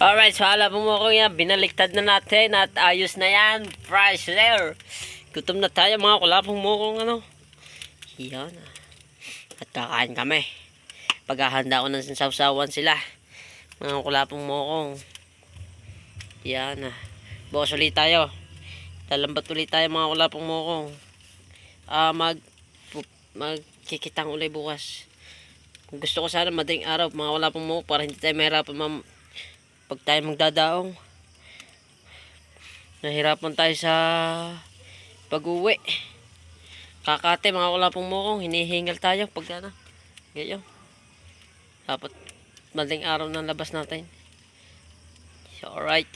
Alright, so alam mo ko yan, binaliktad na natin at ayos na yan. Fresh there. Gutom na tayo mga kulapong mo kung ano. Yan. At kakain kami. Paghahanda ko ng sawsawan sila. Mga kulapong mo kong. Yan. Bukas ulit tayo. Lalambat ulit tayo mga kulapong mo kong. Magkikitang ulit bukas. Gusto ko sana madaling araw mga kulapong mo para hindi tayo mahirapan pag tayo magdadaong. Nahirapan tayo sa pag-uwi. Kakate mga kulapong mo kong hinihingal tayo pag ano. Ganyan. Dapat madaling araw ng labas natin. So alright.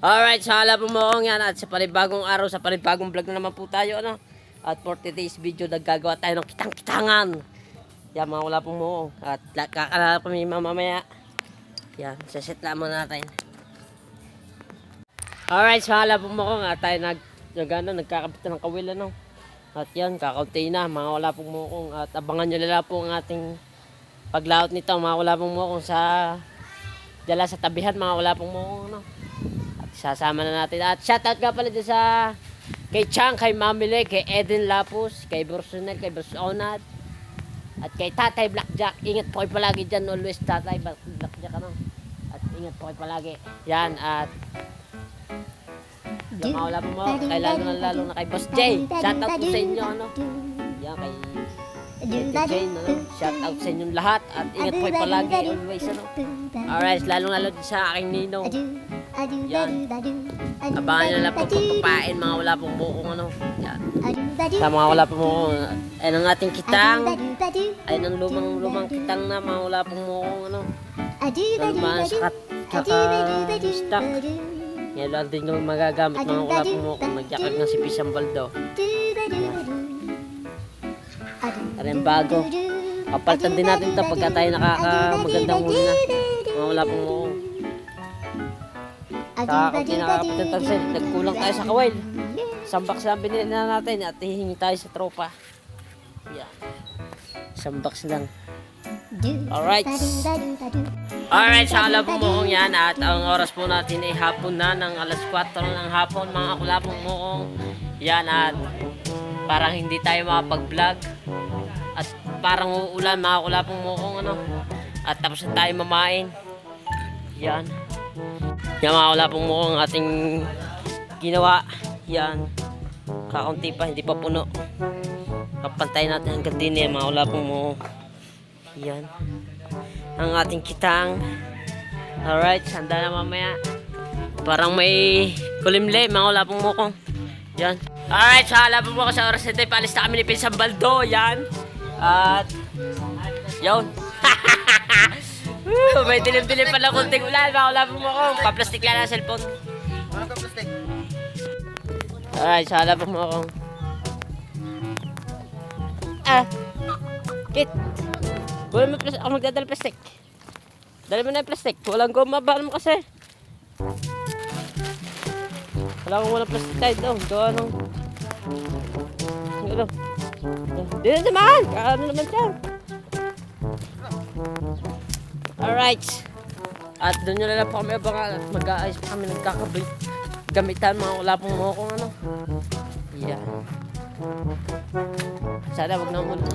Alright, so alam mo kong yan at sa panibagong araw, sa panibagong vlog na naman po tayo, ano? At for today's video, naggagawa tayo ng kitang-kitangan. Yan mga wala pong mo. At kakalala pa may mamamaya. Yan, saset lang muna natin. Alright, so alam mo kong at tayo nagkakabit ng kawil, ano? At yan, kakaunti na mga wala pong mo kong. At abangan nyo nila po ang ating paglaot nito, mga wala pong mo kong dala sa tabihan, mga wala pong mo kong, ano? Sasama na natin. At shoutout nga pala dyan sa kay Chang, kay Mamile, kay Eden Lapus, kay Bursonel, kay Bursonad, at kay Tatay Blackjack. Ingat po kayo palagi dyan. Always Tatay Blackjack, ano? At ingat po kayo palagi. Yan, at yung mawala po mo, kay lalo na kay Boss Jay. Shoutout po sa inyo, ano? Yan, kay Jay, ano? Shoutout sa inyong lahat. At ingat po kayo palagi. Always, ano? Alright, lalo sa aking ninong. Yan. Abangan nyo lang po pagpapain mga wala pong bukong, ano. Yan. Sa mga wala pong bukong. Ayun ang ating kitang. Ayun ang lumang kitang na mga wala pong bukong, ano. Nalumaan sa kaka-stock. Yan lang din yung magagamit mga wala pong bukong. Nagyakag ng si Pisang Baldo. Yan. Yan bago. Kapaltan din natin ito pagka tayo nakakamagandang huli na. Mga wala pong bukong. Sa kinakapitan tayo, nagkulang tayo sa kawil. Sambaks lang binili na natin at hihingi tayo sa tropa. Yan. Sambaks lang. Alright. Alright, sa kalabong mukong yan. At ang oras po natin ay hapon na ng alas 4 ng hapon mga kulabong mukong. Yan, at parang hindi tayo makapag-vlog. At parang uulan mga kulabong mukong, ano. At tapos na tayo mamain. Yan. Yan mga wala pong mukhang ating ginawa. Yan. Kakaunti pa, hindi pa puno. Kapantay natin hanggang din yan mga wala pong mukhang. Yan. Ang ating kitang. Alright, handa na mamaya. Parang may kulimli mga wala pong mukhang. Yan. Alright, so wala pong mukhang sa oras nito. Paalis na kami ni Pisang Baldo. Yan. At yun. May dilim-dilim pala kunting ulan. Wala po mo ako. Pa-plastic lang ang cellphone. Ano ka plastic? Alright, sala po mo ako. Kit. Wala mo plastic. Ako magdadala plastic. Dala mo na yung plastic. Walang goma. Bakal mo kasi. Walang plastic tayo doon. Gawa nung ano. Dito naman. Ano naman dyan. Alright. At doon nyo na lang po kami abangan at mag-aayos pa kami nagkakabit. Gamitan mga wala pong mo kung ano. Yan. Sana wag nang umulan.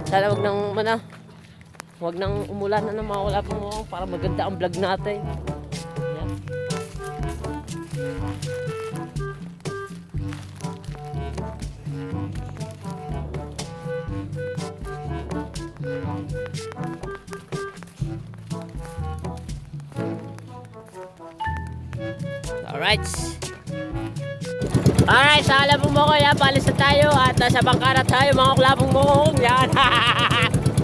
Sana wag nang wag nang umulan na ng mga wala pong mo para maganda ang vlog natin. Yan. Alright, sa kalabong mo ko yan, palis na tayo at sa bangkara tayo mga kulabong mo ko yan.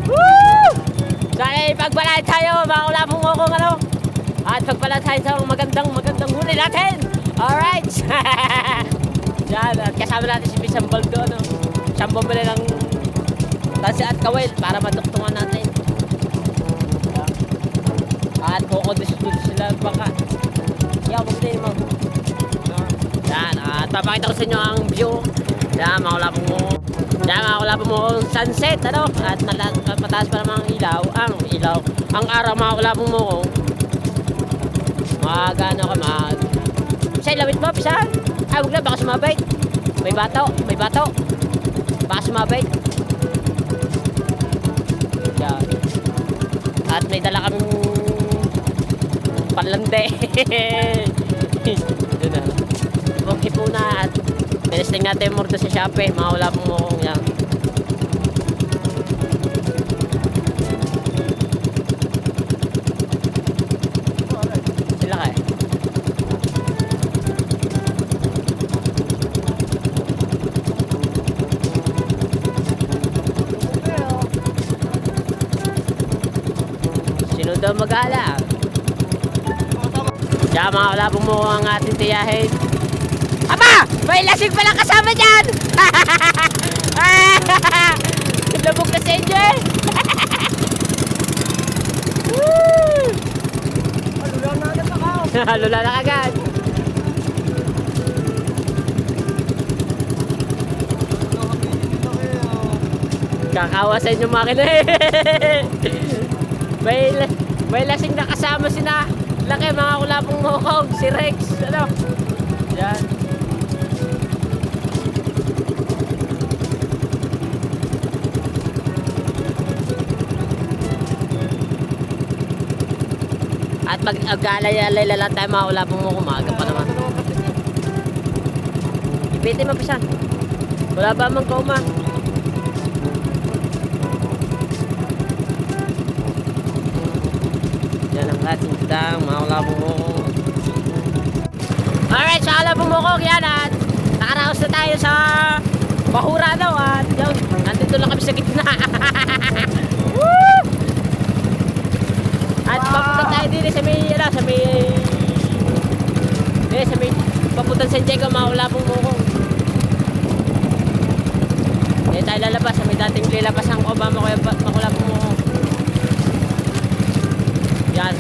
Woo! Sana ipagbalay tayo mga kulabong mo ko, ano? At pagbalay tayo sa magandang huli natin. Alright. Yan, at kasama natin si Pisang Baldo, no? Siyang bumili ng tasi at kawil para maduktungan natin. At kukondis sila baka. Kaya bumili mo. Yan, at papakita ko sa inyo ang view. Yan, makulapong mo. Yan, makulapong mo sunset, ano? At mataas pa naman ang ilaw. Ang araw, makulapong mo ko. Ano ka, Pisay, lawit mo, pisay. Ay, huwag na, baka sumabay. May bato. Baka sumabay. Yan. At may dala kaming panlande. Doon na. Ipo na at pinisting natin yung murdo sa Shopee. Mga wala pong mukong yan. Sila ka eh. Sino daw mag-ala? Diyan mga wala pong mukong ang ating tiyahin. Aba! May lasing palang kasama dyan! Labog na sa inyo eh! Halula na agad ako! Halula na agad! Kakawa sa inyo makina eh! May lasing na kasama sina laki mga kulapong mukong, si Rex, ano? Yan. At mag-alay-alay lang tayo mga kulapong mukong, maaga pa naman. Ipiti mapisan. Wala ba mang kauma? Yan ang ating dang mga kulapong mukong. Alright, sa kulapong mukong yan at nakaraos na tayo sa Bahura daw at yun, nandito lang kami sa gitna. Woo! At papunta tayo din sa may papunta San Diego mga kulapong mukong. Hindi tayo lalabas sa may dating lilabas ang Obama kaya makulapong mukong. Yan,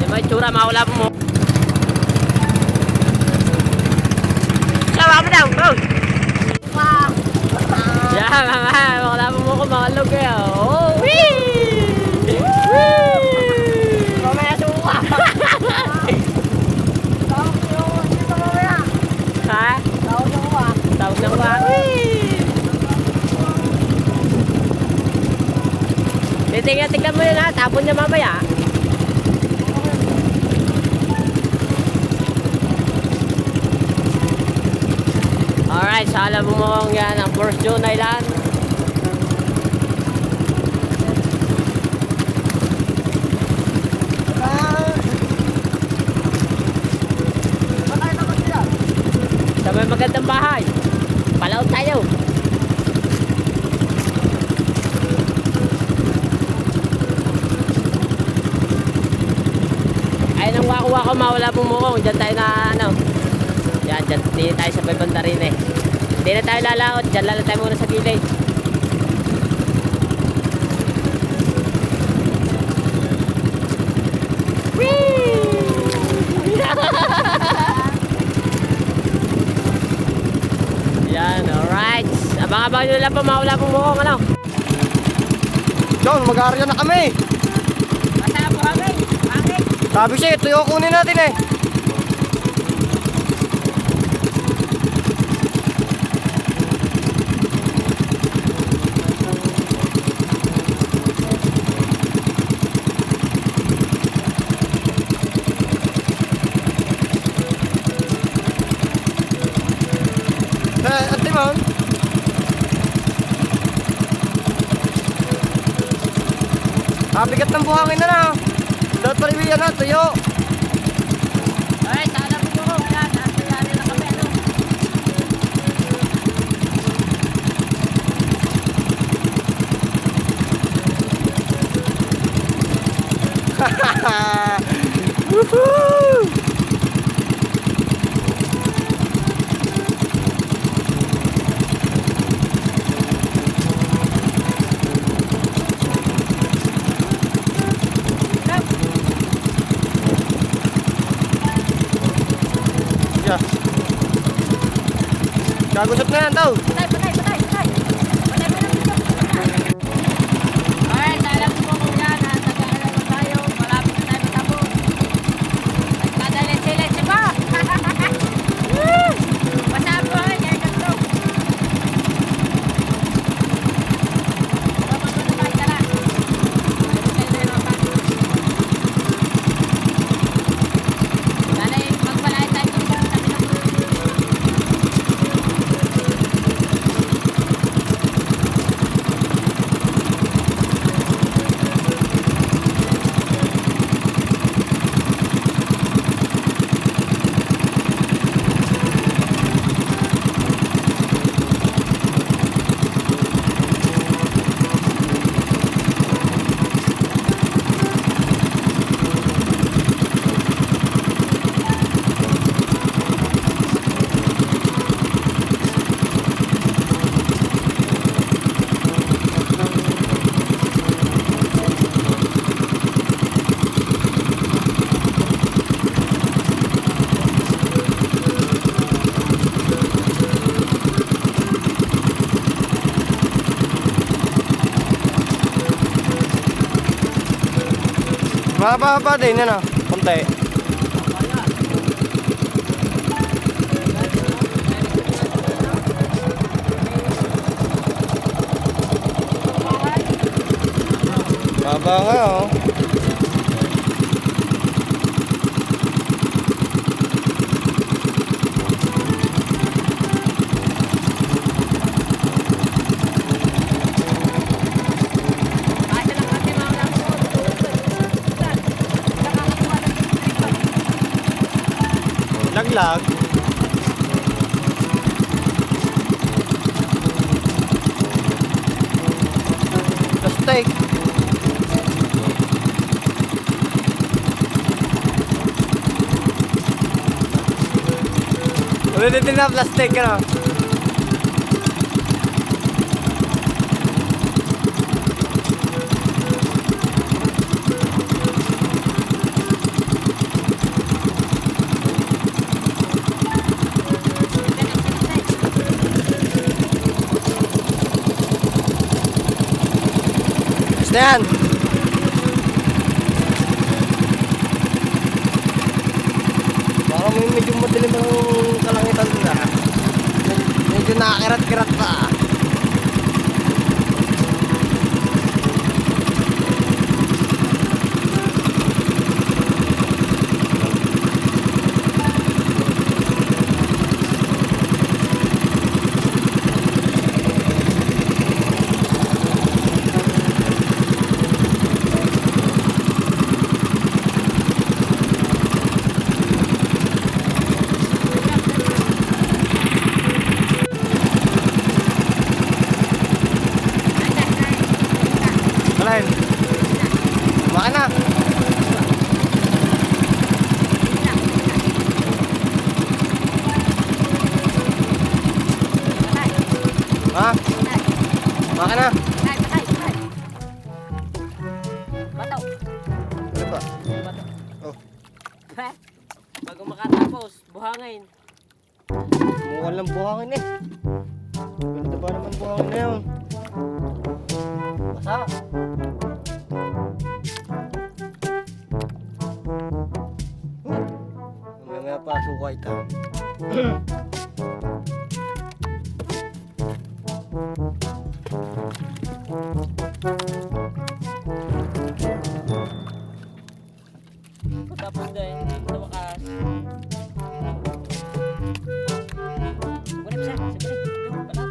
yung mga itsura mga kulapong mukong. Lawa mo daw, go! Yan mga kulapong mukong mga log kayo. Oh, wee! Mamaya suka! Ha? Tawag ng wak. Tawag ng wak. Tingnan mo yun ha. Tapon niya mamaya. Alright, sa alam mo yan ang First June Island. Sa may magandang bahay. Palaot tayo. Ayun ang wako-wako mawala pong mukong. Diyan tayo na ano. Yan, dyan tayo sa may banda rin eh. Hindi na tayo lalaot. Diyan lang tayo muna sa gilid. Yan, alright. Abang-abang nyo lang pa mawala pong mukong ano. John, mag-aarya na kami. Masaya po kami. Bakit? Sabi siya, ito yung kunin natin eh. Antimon. Bigat ng buhangin na na. Dapat pariwiyan na, tuyo. Alright, sana po ko. Ayan, nasayari na kami ano. Woohoo! Gagusot na yan daw. Patay, patay, patay, patay. Patay mo na dito. Alright, alam mo kung yan, ha? Nag-aaral na tayo. Malapit na tayo matapos. Nagkadalit-silit pa. Woo! Masama ko, kaya ganito. Tama mo naman, tara. Tayo na yung mga Dali, magpalain tayo kung saan kami ng Mahaba-haba din yan, konti. Mahaba nga, oh. Laglag. Plastic. Ulitin din na plastic, ano? Gusto yan. Baka may medyo madilim ang kalangitan nila. Medyo nakakirat-kirat pa. Alin? Baka na. Ha? Baka na. Patay, patay, patay. Bato. Ano pa? Bato. Oh. Ha? Bago makatapos, buhangin. Mukha lang buhangin eh. Ganda ba naman buhangin na yun? Basa. Mamaya pa sukay ta. Tapos din, sa wakas. Wala pa siya, siyempre. Wala.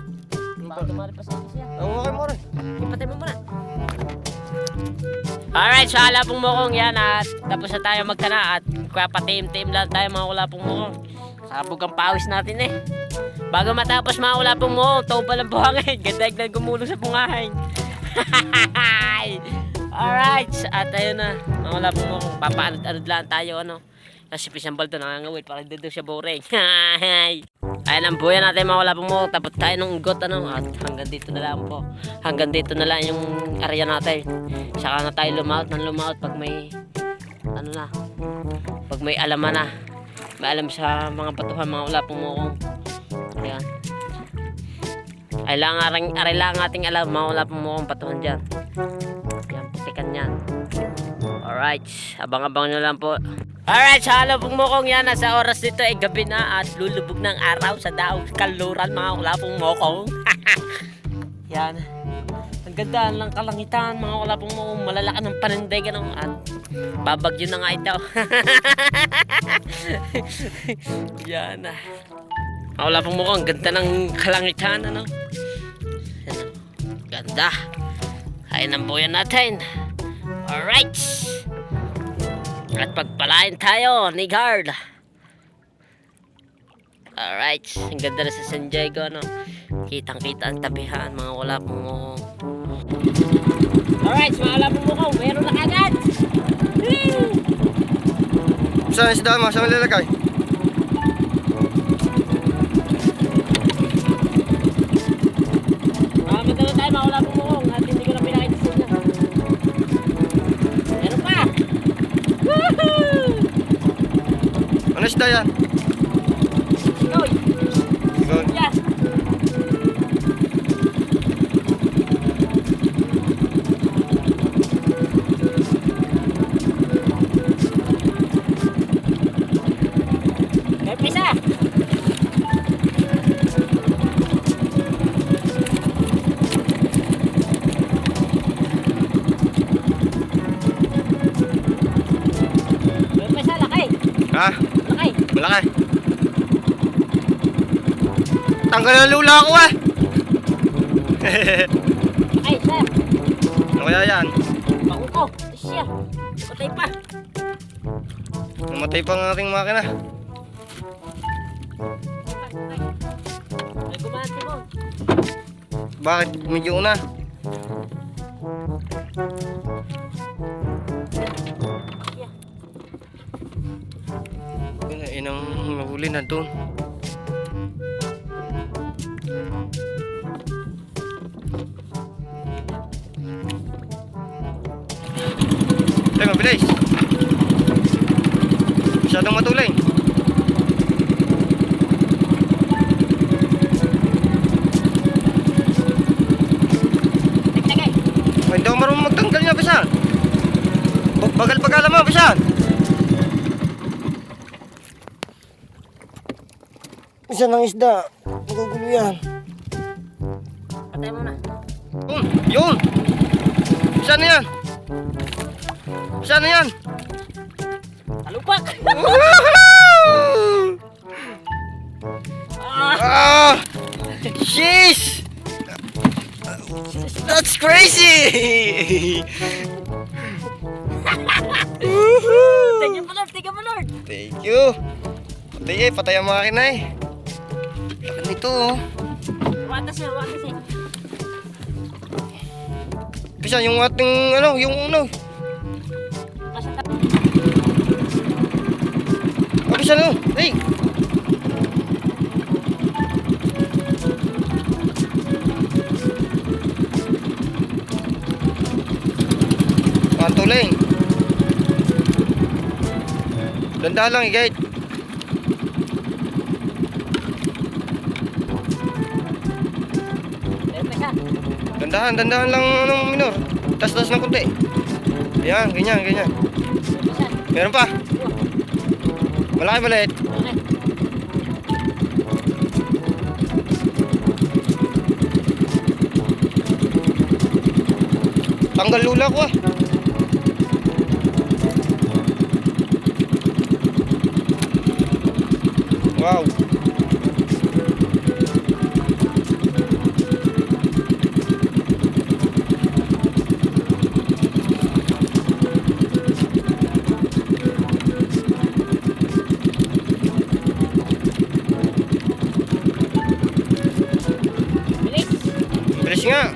Baka dumali pa sa siya. Ang okay mo rin. Ipatay mo muna. Alright, so alapong mukong yan at tapos na tayo magkana at papatim-tim lang tayo mga ulapong mukong. Sabog ang pawis natin eh. Bago matapos mga ulapong mukong, tao palang buhangin. Ganda-ganda gumulong sa pungahin. Alright, at ayun na, mga ulapong mukong, papaanod-anod lang tayo ano. Kasi pisang balto nangangawit, parang dito siya boring. Ayan ang buya natin mga ulapong mukong, tapos tayo ng ugot ano. At hanggang dito na lang po. Hanggang dito na lang yung area natin. Saka na tayo lumaut ng lumaut pag may ano na, pag may alaman na, may alam sa mga batuhan mga ulapong mukong. Ayan, Kailangan ating alam, wala pong mukhang patuhan dyan. Yan, putikan yan. Alright, abang-abang nyo lang po. Alright, sa halo pong mukong yan, nasa oras dito ay gabi na at lulubog ng araw sa daong kaluran mga kulapong mukong. Yan. Ang ganda lang kalangitan mga kulapong mukong, malalaka ng panindig ano, at babagyo na nga ito. Yan. Mga kulapong mukong, ang ganda ng kalangitan ano. Yan, ganda. Kainan po yan natin. Alright. At pagpalain tayo ni Guard. Alright. Ang ganda na sa San Diego, no? Kitang-kita ang tabihan, mga wala pong mukong. Alright, mga wala pong mukong. Meron na kagad. Saan isda mo? Saan malalagay? Madalo tayo, mga wala pong mukong. At hindi ko na pinakita sa inyo. Meron pa. Ano isda yan? Sikoy. Ikaw. Yeah. May pisa. May pisa, laki. Ha? Laki. Malaki. Tanggal na lula ako ah. Ay, sir. Ano kaya yan? Pakuko. Siya. Patay pa. Namatay pa ang ating makina. Ay, gumanti mo. Bakit? Medyo una. Siya. Inang nahuli na doon. Ay, mabilis. Masyadong matulay. Nagtagay. Ay, hindi ako marunong magtanggal niya, Pisan. Bagal-bagalan mo, Pisan. Isa ng isda. Magugulo yan. Patay mo na. Yun! Isa na yan! Isa na yan! Talupak. Ah! Jeez! That's crazy! Thank you, Lord. Thank you, Lord. Thank you! Patay patay ang makina eh. Laki nito oh. Watas eh. Pisa yung ating ano, yung ano. Oh, Pisa no, hey! Pantuling. Dandahan lang i-guide. Dandahan lang anong minor. Tas-tas ng kunti. Yan, ganyan. Meron pa. Malaki maliit. Tanggal lula ko ah. Wow. Bilis nga.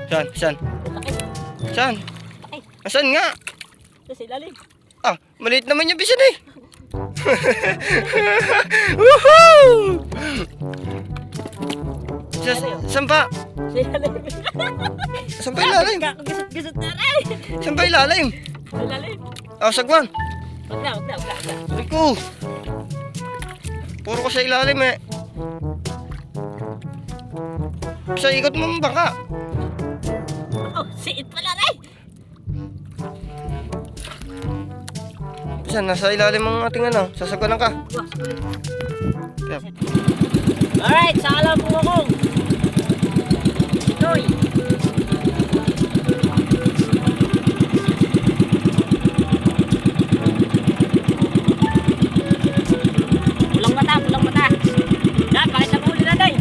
Saan? Saan? Asan nga? Sa ilalim. Ah, maliit naman yung bisan eh. Woohoo! Saan pa? Sa ilalim. Saan pa ilalim? Gusot na rin. Saan pa ilalim? Sa ilalim. Ah, sagwan. Wag na. Rico. Puro ko sa ilalim eh. Sa ikot mo ang baka. Oh, siit pala rin. Saan? Nasa ilalim ang ating ano? Sasagwanan ka. Yep. Alright, sa alam po ako. Noy. Pulang mata, pulang mata. Yan, pakita mo ulit natin.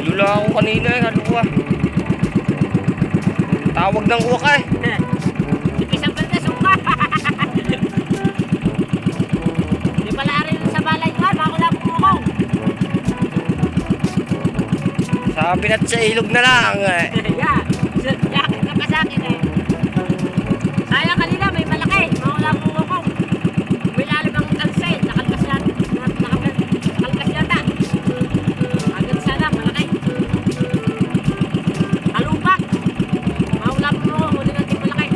Lula ako kanina eh. Halo ko ah. Tawag ng uwak eh. Isang ganda suka. Di pala rin sa balay ka, bako lang po ako. Sabi na't sa ilog na lang eh. Yeah, yakit ka pa sa akin eh. Sayang kanina, may malaki. Bako lang po ako. May lalim ang kalsay, nakalkas yata. Nakalkas yata. Agad sana, malaki. Alupak. Bako lang po ako, huli natin malaki.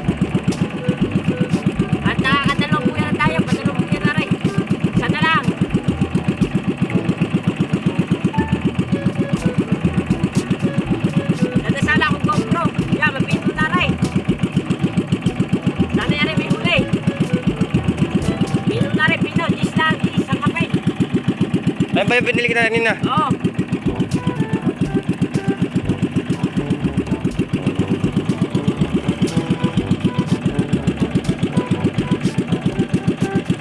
At nakakadalawang buya na tayo, padalawang buya na rin. Sana lang. Nadasala akong GoPro. Yeah, mapito na rin. Sana yan rin may huli. Pino na rin, pino. Gis lang, gis. Ang kapay. Ay ba yung binili kita kanina? Oo.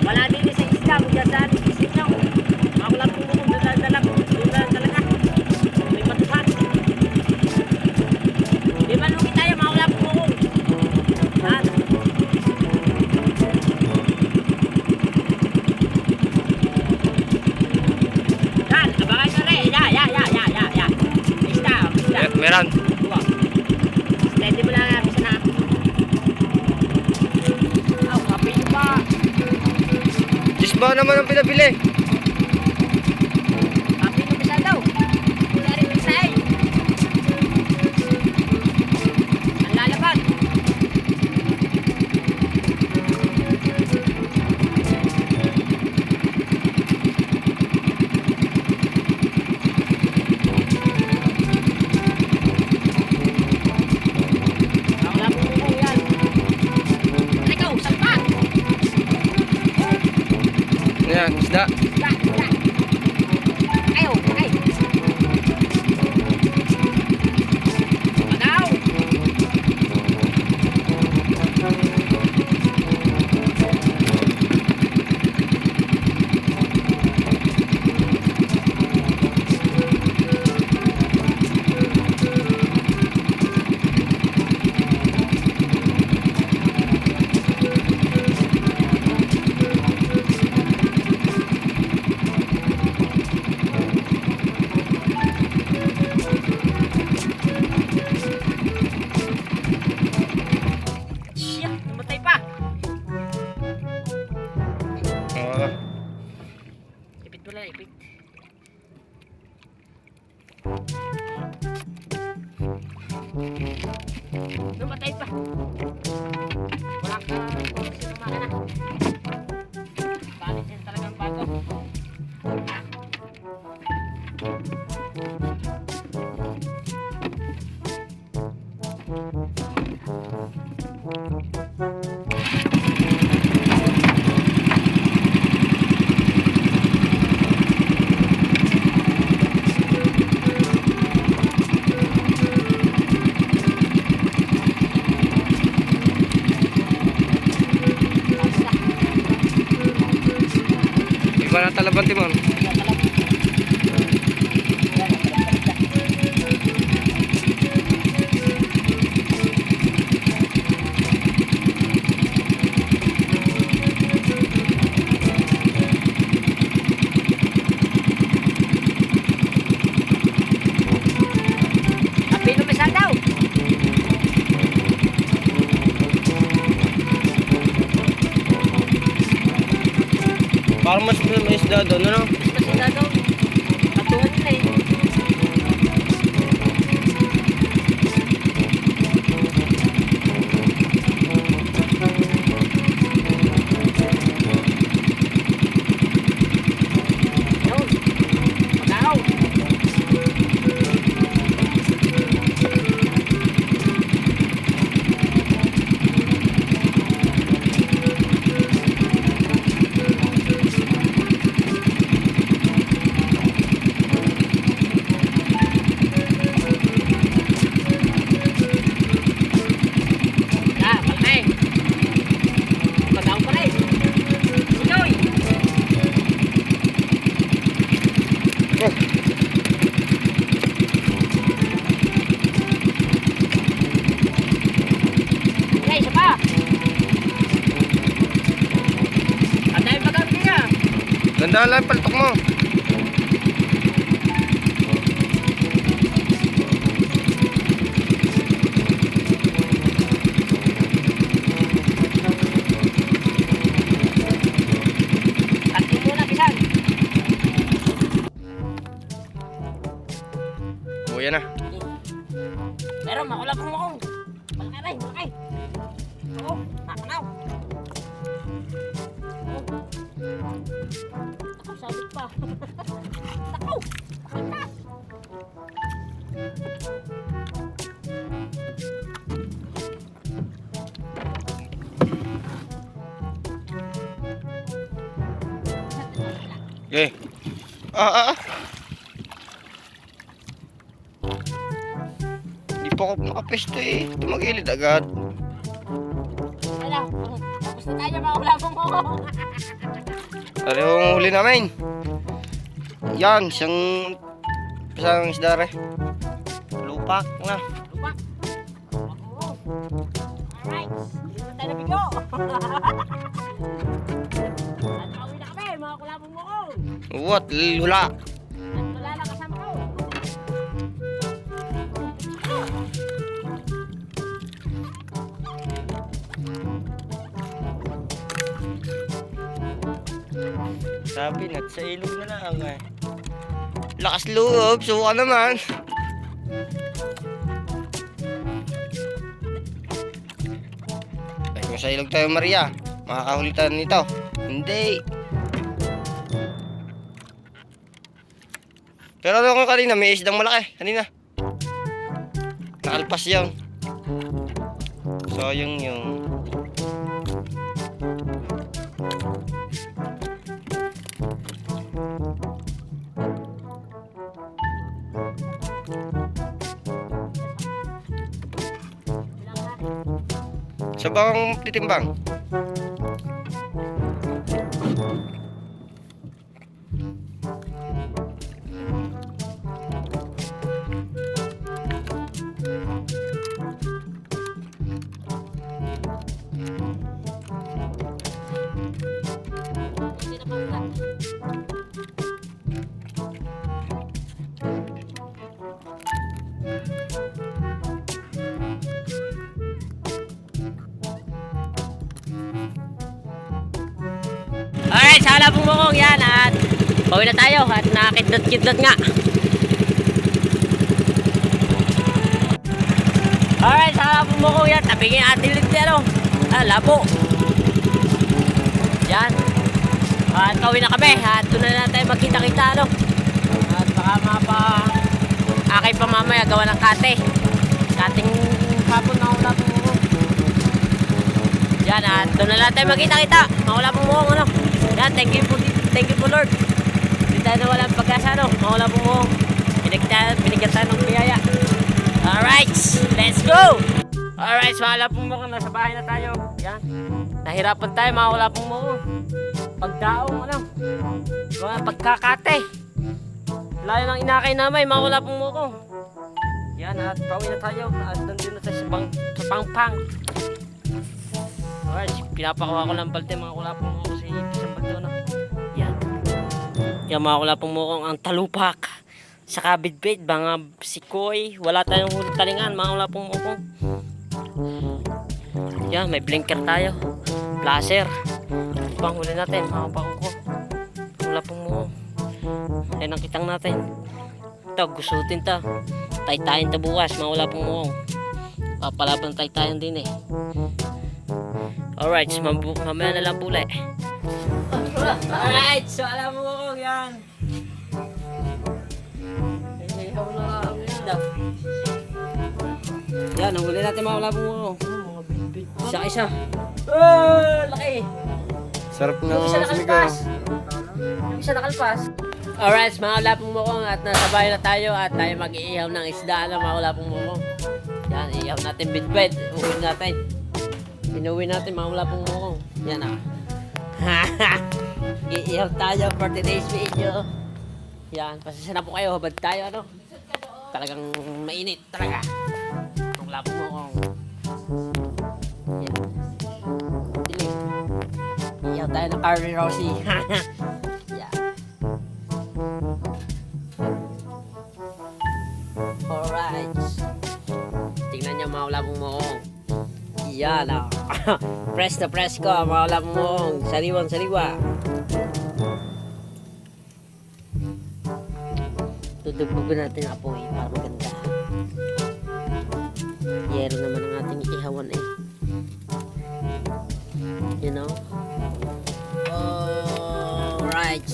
Wala din sa isda. Mula sa isip nyo. Ako lang po kung dala ko. Doon talaga. May matuhan. Di ba lugi tayo? Mawala po kung. Ha? Yan. Abangan nyo rin. Ya. Isda. Meron. Wow. Steady mo lang. Bisa na. Aw, kape nyo ba? Diyos ba naman ang pinabili? Kape nyo bisa daw. Wala rin bisa eh. Ang lalabag. Wala po po yan. Ikaw, salpak. Ayan, isda. Isda. Ayaw, ay. Agaw. Siya, namatay pa. Oo. Ipit mo lang, ipit. Namatay pa. Wala ka, sinama ka na. Balit yan talagang bago. Iba na talaban timon. Kape nyo bisa daw. Parang mas may isda doon, ano? Mas masida daw. Atuhan nila eh. Dahan lang paltok mo. Tatlo muna, bisan. Buya na. Pero makulap mo ako. Malaki rin, malaki. Oo, nakanaw. Ako, sabit pa. Ako, nakalipas. Okay. Ah. Hindi pa ako makapesto eh. Tumagilid agad. Wala, tapos na tayo, makulap mo ako. Ano yung huli namin? Yan, siyang isda re. Lupak na. Lupak. Alright, dito na tayo na bigo. At pauwi na kami, mga kulapong mo ko. What? Lula. At wala na kasama ko. Sabi na, sa ilog na lang eh. Lakas loob, suka naman. Ay, kung sa ilog tayo, Maria, makakahuli tayo nito. Hindi. Pero ano ko kanina, may isdang malaki. Kanina. Nakalpas yun. Sayang yung... Sa bang titimbang? Hindi na pa. Alright, sa halapong mukong yan at pauwi na tayo at nakakidlat-kidlat nga. Alright, sa halapong mukong yan, tabingin ating linti ano. Labo. Yan. At pauwi na kami at doon na tayo magkita-kita ano. At baka akay pa mamaya gawa ng kate. Kating hapon na halapong mukong. Yan at doon na tayo magkita-kita. Mga halapong mukong ano. Yan, thank you po Lord. Hindi tayo na walang pag-asa, no? Mawala po mo. Binigyan tayo ng biyaya. Alright, let's go! Alright, so wala pong mo, nasa bahay na tayo. Yan. Nahirapan tayo, mawala pong mo. Pagdaong, ano? Mga pagkakate. Layo ng inakay namin, mawala pong mo ko. Yan, at pauwi na tayo. At nandun na tayo sa pangpang. Alright, pinapakuha ko ng balte, mga kulapong mo kasi isang balte na. Yan. Yan mga kulapong mo kong ang talupak. Sa kabidbid, mga sikoy. Wala tayong talingan, mga kulapong mo kong. Yan, may blinker tayo. Blazer. Pang huli natin, mga pakuko. Kulapong mo. Yan ang kitang natin. Ito, gusutin ta. Taytayin ta bukas, mga kulapong mo kong. Papalaban taytayin din eh. Alright, mamaya na lang pula eh. Alright, so alam mo ko yan. Yan, nahuli natin mga kulapong mo. Isa-isa. Oh, laki. Sarap na Yung isa sinigaw. nakalpas. Yung isa nakalpas. Alright, mga kulapong mo ko at nasa bahay na tayo at tayo mag-iihaw ng isda na mga kulapong mo ko. Yan, iihaw natin bidbed. Uwin natin. Inuwi natin mga kulapong mo ko. Yan ah. Iihaw tayo for today's video. Yan, pasensya na po kayo. Habad tayo ano. Talagang mainit talaga. Ang kulapong mo ko. Yan. Dilim. Iihaw tayo ng Carly Rossi. Yan. Alright. Tingnan niyo mga ulapong moong. Yan ah. Press na press ko mga ulapong moong. Sariwang sariwa. Tutubugan natin ang apoy para maganda. Yero naman ang ating ihawan eh. You know? Alright.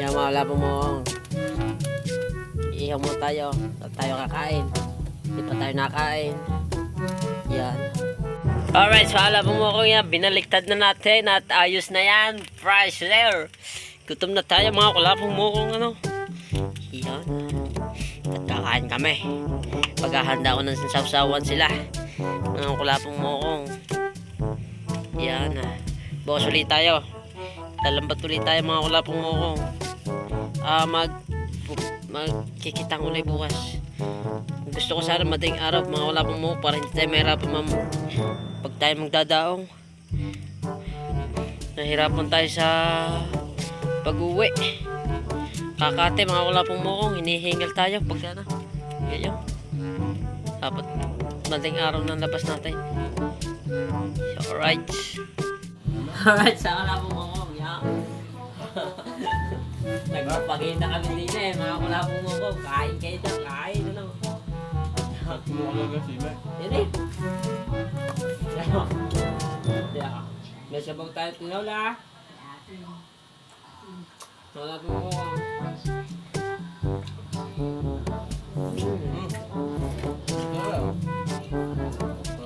Yan mga ulapong moong. Ihaw mo tayo. At tayo kakain. Hindi pa tayo nakain. Yan. Alright, so alam mo ko yan, binaliktad na natin at ayos na yan. Fresh there. Gutom na tayo mga kulapong mukong ano. Yan. At kakain kami. Paghahanda ko ng sawsawan sila. Mga kulapong mukong. Yan. Bukas ulit tayo. Talambat ulit tayo mga kulapong mukong. Magkikitang ulit bukas. Gusto ko sana madaling araw mga kulapong mukong para hindi tayo mahirapan pag tayo magdadaong. Nahirapan tayo sa pag-uwi. Kakate mga kulapong mukong, hinihingal tayo pag ano. Ganyan. Dapat madaling araw ng labas natin. So, alright. Alright, sa kulapong mukong, yeah. Nagpapagita kami din eh, mga kulapong mukong. Kain kayo dyan, kain ano. Kumuha lang sila. Yan eh. Yeah. May sabaw tayo tinola. Wala po mo.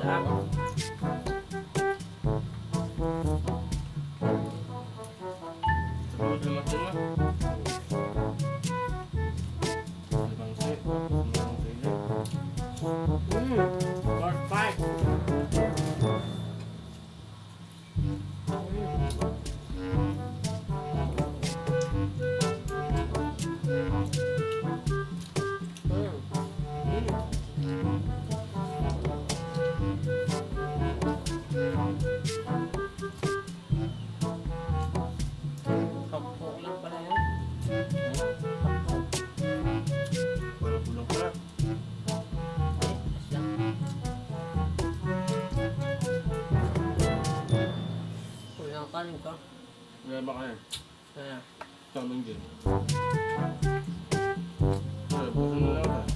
Sarap. Perfect. Kapok lang pala yan. Kulang pala. Kulang kanin ko. Wala ba kayo? Ayan. Tamang din. Wala, bukas na lang.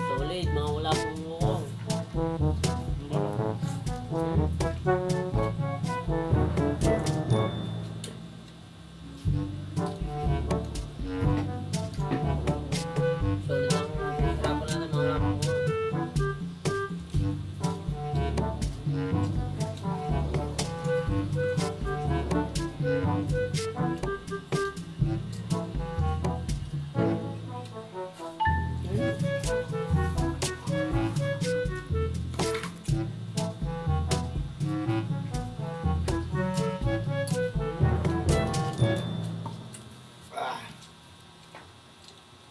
Solid, mga wala pong mukong. Solid ang hirapan natin, mga wala pong mukong.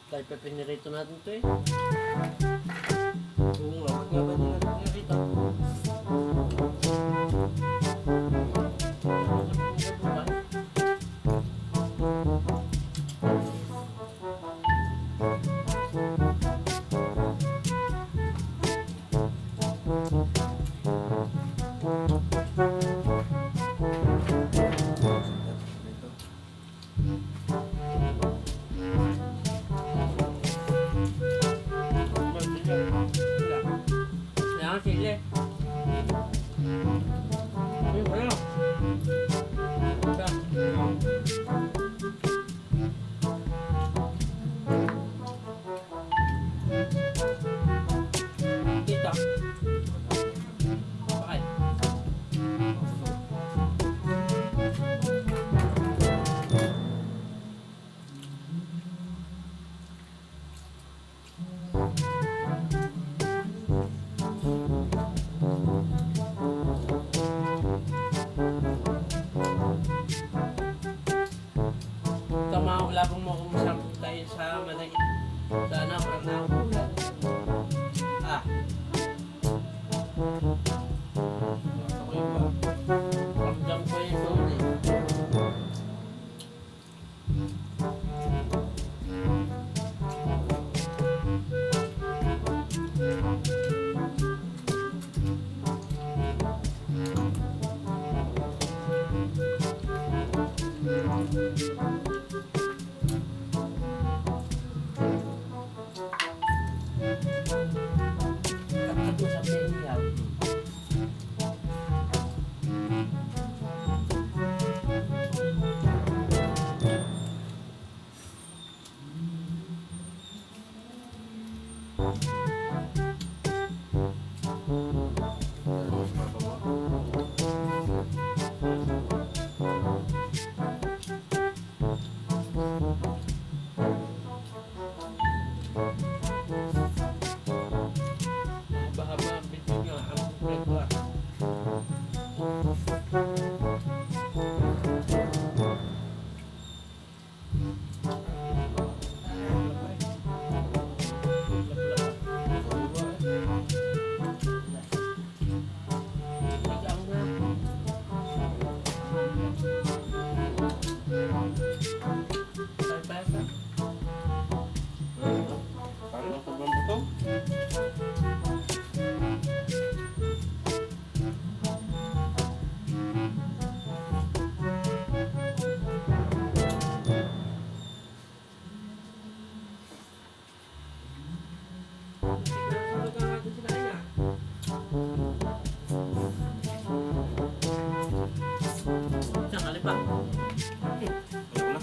Dahil pepinirito natin ito eh. Oo nga, ba't nga ba nila pinirito? Kailangan sili. Wala. Kita. Bakit? Ito mga ulapong mo kung masarap. tayo sa malay. Sana parang nakukulan. Ah. Ako yung ba? Ramdam ko yung soul eh. Kapag sa penial. Mahaba-haba ang video nyo. Ang kwento ah. Parang sobrang buto. Ayoko na.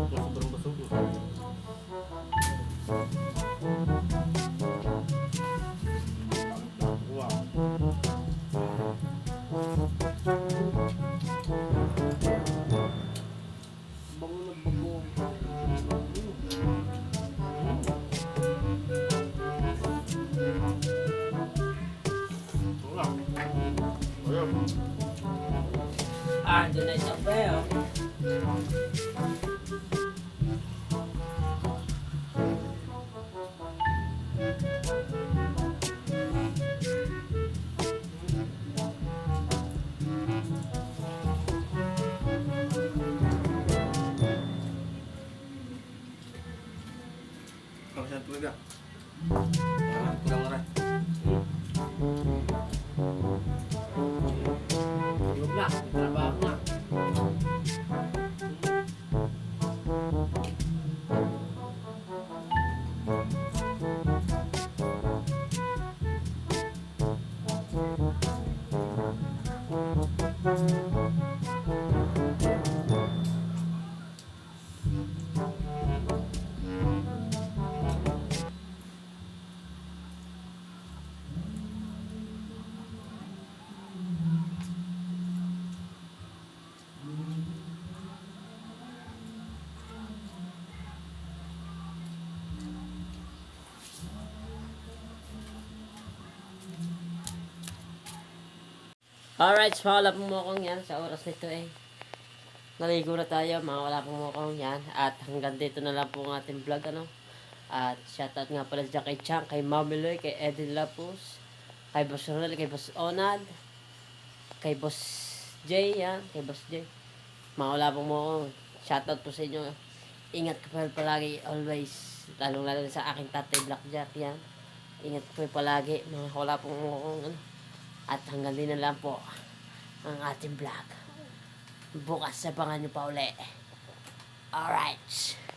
Sobrang busog mo. Wow. Bango na bango. Ayun. Ah, dyan na isang beo. Masyadong talaga. Kulang na rin. Tulog na, trabaho na. Alright, so wala pong mukong yan sa oras nito eh. Naligo na tayo, mga wala pong mukong yan. At hanggang dito na lang po ang ating vlog, ano. At shoutout nga pala dyan kay Chang, kay Mami Loy, kay Eddie Lapus, kay Boss Ronel, kay Boss Onad, kay Boss J, yan, kay Boss J. Mga wala pong mukong, shoutout po sa inyo. Ingat ka pa palagi, always. Lalong-lalo sa aking tatay Blackjack, yan. Ingat po palagi, mga wala pong mukong, ano. At hanggang din na lang po ang ating vlog. Bukas sa pangan nyo pa uli. Alright.